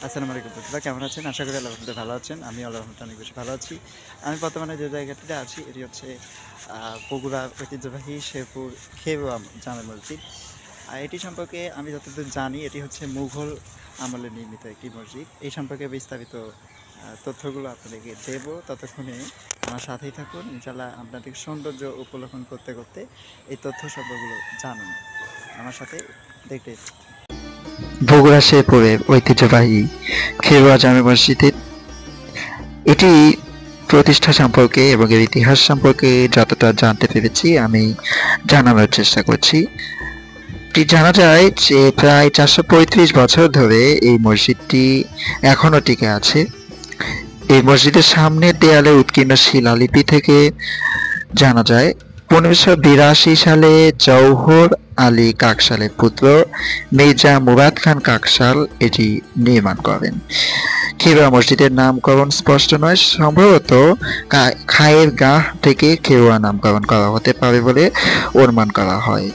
আসসালামু আলাইকুম বন্ধুরা, কেমন আছেন? আশা করি আল্লাহর রহমতে ভালো আছেন। আমি আল্লাহর রহমতে অনেক বেশি ভালো আছি। আমি বর্তমানে যে জায়গাটিতে আছি এটি হচ্ছে বগুড়ার ঐতিহ্যবাহী শেরপুর খেওয়া জামে মসজিদ। এটি সম্পর্কে আমি যতদূর জানি এটি হচ্ছে মুঘল আমলে নির্মিত একটি মসজিদ। এই সম্পর্কে বিস্তারিত তথ্যগুলো আপনাদেরকে দেব। ততক্ষণে আমার সাথেই থাকুন। ইনশাআল্লাহ আপনাদের সৌন্দর্য উপলক্ষণ করতে করতে এই তথ্য সম্পর্কগুলো জানুন। আমার সাথে দেখতে বগুড়া শেরপুরের ঐতিহ্যবাহী খেরোয়া জামে মসজিদের এটি প্রতিষ্ঠা সম্পর্কে এবং এর ইতিহাস সম্পর্কে যতটা জানতে পেরেছি আমি জানানোর চেষ্টা করছি। এটি জানা যায় যে প্রায় 435 বছর ধরে এই মসজিদটি এখনো টিকে আছে। এই মসজিদের সামনের দেয়ালে উৎকীর্ণ শিলালিপি থেকে জানা যায় 1582 সালে জওহর আলী কাকশালের পুত্র মির্জা মুরাদ খান কাকশাল এটি নির্মাণ করেন। খেরোয়া মসজিদের নামকরণ স্পষ্ট নয়, সম্ভবত খায়ের গাহ থেকে খেরোয়া নামকরণ করা হতে পারে বলে অনুমান করা হয়।